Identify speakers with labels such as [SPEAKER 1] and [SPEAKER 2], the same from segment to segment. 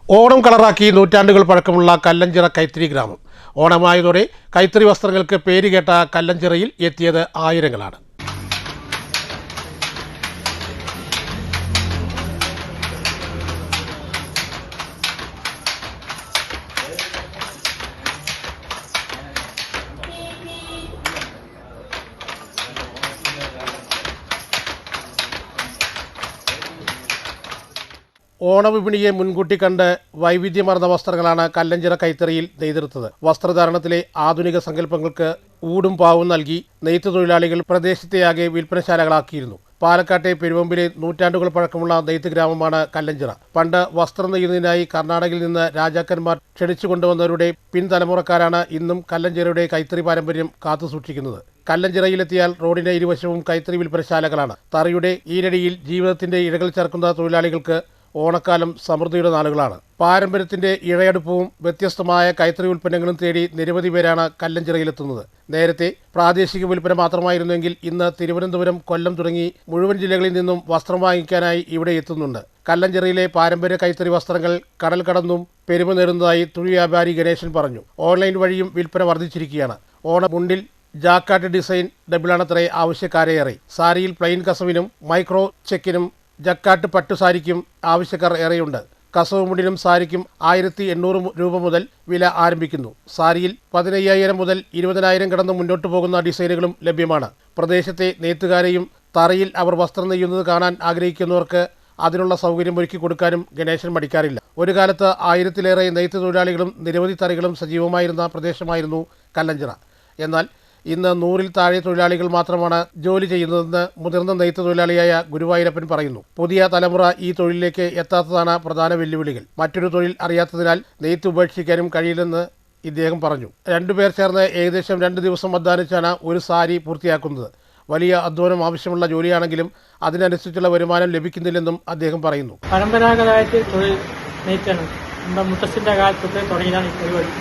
[SPEAKER 1] ഓണം കളറാക്കി നൂറ്റാണ്ടുകൾ പഴക്കമുള്ള കല്ലഞ്ചിറ കൈത്തിരി ഗ്രാമം. ഓണമായതോടെ കൈത്തറി വസ്ത്രങ്ങൾക്ക് പേരുകേട്ട കല്ലഞ്ചിറയിൽ എത്തിയത് ആയിരങ്ങളാണ്. ഓണവിപണിയെ മുൻകൂട്ടി കണ്ട് വൈവിധ്യമാർന്ന വസ്ത്രങ്ങളാണ് കല്ലഞ്ചിറ കൈത്തറിയിൽ നെയ്തെടുത്തത്. വസ്ത്രധാരണത്തിലെ ആധുനിക സങ്കല്പങ്ങൾക്ക് ഊടും പാവും നൽകി നെയ്ത്തു തൊഴിലാളികൾ പ്രദേശത്തെയാകെ വിൽപ്പനശാലകളാക്കിയിരുന്നു. പാലക്കാട്ടെ പെരുവമ്പിലെ നൂറ്റാണ്ടുകൾ പഴക്കമുള്ള നെയ്ത്ത് ഗ്രാമമാണ് കല്ലഞ്ചിറ. പണ്ട് വസ്ത്രം നെയ്യുന്നതിനായി കർണാടകയിൽ നിന്ന് രാജാക്കന്മാർ ക്ഷണിച്ചു കൊണ്ടുവന്നവരുടെ പിൻതലമുറക്കാരാണ് ഇന്നും കല്ലഞ്ചിറയുടെ കൈത്തറി പാരമ്പര്യം കാത്തുസൂക്ഷിക്കുന്നത്. കല്ലഞ്ചിറയിലെത്തിയാൽ റോഡിന്റെ ഇരുവശവും കൈത്തറി വിൽപ്പനശാലകളാണ്. തറിയുടെ ഈരടിയിൽ ജീവിതത്തിന്റെ ഇഴകൾ ചേർക്കുന്ന തൊഴിലാളികൾക്ക് ഓണക്കാലം സമൃദ്ധിയുടെ നാളുകളാണ്. പാരമ്പര്യത്തിന്റെ ഇഴയടുപ്പവും വ്യത്യസ്തമായ കൈത്തറി ഉൽപ്പന്നങ്ങളും തേടി നിരവധി പേരാണ് കല്ലഞ്ചിറയിലെത്തുന്നത്. നേരത്തെ പ്രാദേശിക വിൽപ്പന മാത്രമായിരുന്നെങ്കിൽ ഇന്ന് തിരുവനന്തപുരം, കൊല്ലം തുടങ്ങി മുഴുവൻ ജില്ലകളിൽ നിന്നും വസ്ത്രം വാങ്ങിക്കാനായി ഇവിടെ എത്തുന്നുണ്ട്. കല്ലഞ്ചിറയിലെ പാരമ്പര്യ കൈത്തറി വസ്ത്രങ്ങൾ കടൽ കടന്നും പെരുമ നേടുന്നതായി തുണി വ്യാപാരി ഗണേശൻ പറഞ്ഞു. ഓൺലൈൻ വഴിയും വിൽപ്പന വർദ്ധിച്ചിരിക്കുകയാണ്. ഓണമുണ്ടിൽ ജാക്കാട്ട് ഡിസൈൻ ഡബിളാണത്രേ ആവശ്യക്കാരേറെ. സാരിയിൽ പ്ലെയിൻ കസവിനും മൈക്രോ ചെക്കിനും ജക്കാട്ട് പട്ടുസാരിക്കും ആവശ്യക്കാർ ഏറെയുണ്ട്. കസവ് മുണ്ടിനും സാരിക്കും 1800 രൂപ മുതൽ വില ആരംഭിക്കുന്നു. സാരിയിൽ 15,000 മുതൽ 20,000 കടന്ന് മുന്നോട്ട് പോകുന്ന ഡിസൈനുകളും ലഭ്യമാണ്. പ്രദേശത്തെ നെയ്ത്തുകാരെയും തറയിൽ അവർ വസ്ത്രം നെയ്യുന്നത് കാണാൻ ആഗ്രഹിക്കുന്നവർക്ക് അതിനുള്ള സൗകര്യം ഒരുക്കി കൊടുക്കാനും ഗണേശൻ മടിക്കാറില്ല. ഒരു കാലത്ത് 1000-ലേറെ നെയ്ത്ത് തൊഴിലാളികളും നിരവധി തറികളും സജീവമായിരുന്ന പ്രദേശമായിരുന്നു കല്ലഞ്ചിറ. എന്നാൽ ഇന്ന് 100-ൽ താഴെ തൊഴിലാളികൾ മാത്രമാണ് ജോലി ചെയ്യുന്നതെന്ന് മുതിർന്ന നെയ്ത്ത് തൊഴിലാളിയായ ഗുരുവായൂരപ്പൻ പറയുന്നു. പുതിയ തലമുറ ഈ തൊഴിലിലേക്ക് എത്താത്തതാണ് പ്രധാന വെല്ലുവിളികൾ. മറ്റൊരു തൊഴിൽ അറിയാത്തതിനാൽ നെയ്ത്ത് ഉപേക്ഷിക്കാനും കഴിയില്ലെന്ന് ഇദ്ദേഹം പറഞ്ഞു. 2 പേർ ചേർന്ന് ഏകദേശം 2 ദിവസം അധ്വാനിച്ചാണ് ഒരു സാരി പൂർത്തിയാക്കുന്നത്. വലിയ അധ്വാനം ആവശ്യമുള്ള ജോലിയാണെങ്കിലും അതിനനുസരിച്ചുള്ള വരുമാനം ലഭിക്കുന്നില്ലെന്നും അദ്ദേഹം പറയുന്നു.
[SPEAKER 2] പരമ്പരാഗതമായിട്ട് തൊഴിൽ നെയ്ത്താണ്. നമ്മുടെ മുത്തശ്ശിന്റെ കാലത്തൊക്കെ തുടങ്ങിയതാണ് ഈ പരിപാടി.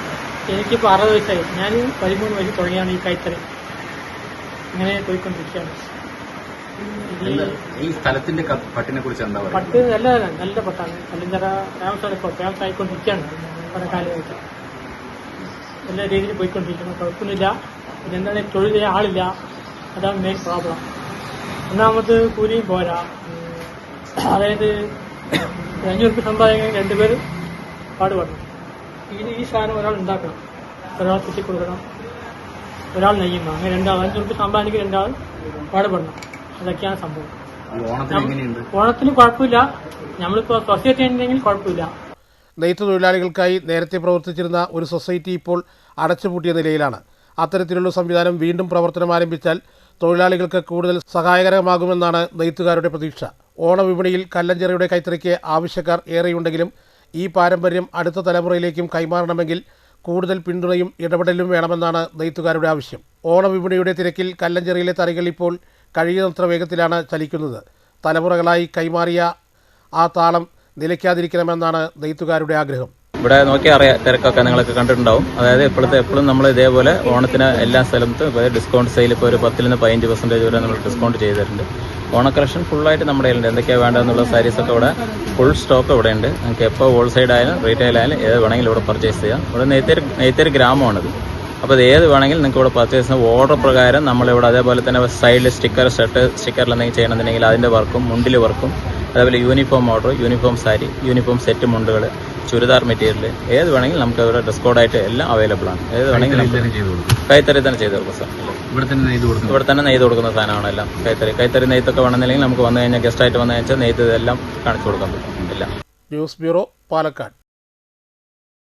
[SPEAKER 2] എനിക്കിപ്പോൾ 60 വയസ്സായി. ഞാൻ 13 വയസ്സിൽ തുടങ്ങിയാണ് ഈ കൈത്തറി. ഇങ്ങനെ പോയിക്കൊണ്ടിരിക്കുകയാണ്.
[SPEAKER 3] ഈ സ്ഥലത്തിന്റെ പട്ടിനെ കുറിച്ച് എന്താ പറയുക?
[SPEAKER 2] പട്ട് നല്ല പട്ടാണ്. കല്ലഞ്ചിറ ഫേമസ് ആയിക്കൊണ്ടിരിക്കുകയാണ്. പല കാലമായിട്ട് എല്ലാ രീതിയിൽ പോയിക്കൊണ്ടിരിക്കുന്നു. കുഴപ്പമൊന്നുമില്ല. പിന്നെന്താണ്, തൊഴിൽ ചെയ്യാൻ ആളില്ല. അതാണ് മെയിൻ പ്രോബ്ലം. ഒന്നാമത് കൂലിയും പോരാ. അതായത് 500 രൂപ സമ്പാദിക്കാൻ 2 പേര് പാടുപെടണം. ഈ സാധനം ഒരാൾ ഉണ്ടാക്കണം, ഒരാൾ കുത്തി കൊടുക്കണം, ഒരാൾ നെയ്യുന്നു. അങ്ങനെ 500 രൂപ സമ്പാദിക്കാൻ 2 ആൾ പാടുപെടണം. അതൊക്കെയാണ് സംഭവം. ഓണത്തിന് കുഴപ്പമില്ല. നമ്മളിപ്പോൾ സൊസൈറ്റി ഉണ്ടെങ്കിൽ കുഴപ്പമില്ല.
[SPEAKER 1] നെയ്ത്ത് തൊഴിലാളികൾക്കായി നേരത്തെ പ്രവർത്തിച്ചിരുന്ന ഒരു സൊസൈറ്റി ഇപ്പോൾ അടച്ചുപൂട്ടിയ നിലയിലാണ്. അത്തരത്തിലുള്ള സംവിധാനം വീണ്ടും പ്രവർത്തനം ആരംഭിച്ചാൽ തൊഴിലാളികൾക്ക് കൂടുതൽ സഹായകരമാകുമെന്നാണ് നെയ്ത്തുകാരുടെ പ്രതീക്ഷ. ഓണവിപണിയിൽ കല്ലഞ്ചിറയുടെ കൈത്തറിക്ക് ആവശ്യക്കാർ ഏറെയുണ്ടെങ്കിലും ഈ പാരമ്പര്യം അടുത്ത തലമുറയിലേക്കും കൈമാറണമെങ്കിൽ കൂടുതൽ പിന്തുണയും ഇടപെടലും വേണമെന്നാണ് നെയ്ത്തുകാരുടെ ആവശ്യം. ഓണവിപണിയുടെ തിരക്കിൽ കല്ലഞ്ചിറയിലെ തറികൾ ഇപ്പോൾ കഴിയുന്നത്ര വേഗത്തിലാണ് ചലിക്കുന്നത്. തലമുറകളായി കൈമാറിയ ആ താളം നിലയ്ക്കാതിരിക്കണമെന്നാണ് നെയ്ത്തുകാരുടെ ആഗ്രഹം.
[SPEAKER 4] ഇവിടെ നോക്കിയാൽ അറിയാം, തിരക്കൊക്കെ നിങ്ങളൊക്കെ കണ്ടിട്ടുണ്ടാവും. അതായത് എപ്പോഴും നമ്മൾ ഇതേപോലെ ഓണത്തിന് എല്ലാ സ്ഥലത്തും ഡിസ്കൗണ്ട് സെയിൽ ഇപ്പോൾ ഒരു 10 നിന്ന് 15% വരെ നമ്മൾ ഡിസ്കൗണ്ട് ചെയ്തിട്ടുണ്ട്. ഓണ കളക്ഷൻ ഫുള്ളായിട്ട് നമ്മുടെ കയ്യിലുണ്ട്. എന്തൊക്കെയാണ് വേണ്ടതെന്നുള്ള സാരീസൊക്കെ ഇവിടെ ഫുൾ സ്റ്റോക്ക് ഇവിടെ ഉണ്ട്. നിങ്ങൾക്ക് എപ്പോൾ ഹോൾസെയിൽ ആയാലും റീറ്റെയിൽ ആയാലും ഏത് വേണമെങ്കിലും ഇവിടെ പർച്ചേസ് ചെയ്യാം. ഇവിടെ നെയ്ത്തേരി ഗ്രാമമാണിത്. അപ്പോൾ അത് ഏത് വേണമെങ്കിലും നിങ്ങൾക്ക് ഇവിടെ പർച്ചേസ് ചെയ്യാം. ഓർഡർ പ്രകാരം നമ്മളിവിടെ അതേപോലെ തന്നെ സൈഡിൽ സ്റ്റിക്കറിൽ എന്തെങ്കിലും ചെയ്യണമെന്നുണ്ടെങ്കിൽ അതിൻ്റെ വർക്കും, മുണ്ടിൽ വർക്കും, അതേപോലെ uniform order, uniform sari, uniform set മുണ്ടുകൾ, ചുരിദാർ മെറ്റീരിയൽ ഏത് വേണമെങ്കിലും നമുക്ക് ഇവിടെ ഡ്രസ് കോഡായിട്ട് എല്ലാം അവൈലബിൾ ആണ്. ഏത് വേണമെങ്കിലും കൈത്തറി തന്നെ ചെയ്ത് കൊടുക്കും സാർ. ഇവിടെ തന്നെ നെയ്ത് കൊടുക്കുന്ന സാധനമാണ് എല്ലാം. കൈത്തറി നെയ്ത്തൊക്കെ വേണമെന്നില്ലെങ്കിൽ നമുക്ക് വന്നു കഴിഞ്ഞാൽ ഗസ്റ്റായിട്ട് വന്നു കഴിഞ്ഞാൽ നെയ്ത്ത് എല്ലാം കാണിച്ചു കൊടുക്കാൻ പറ്റും. എല്ലാം.
[SPEAKER 1] News bureau, Palakkad.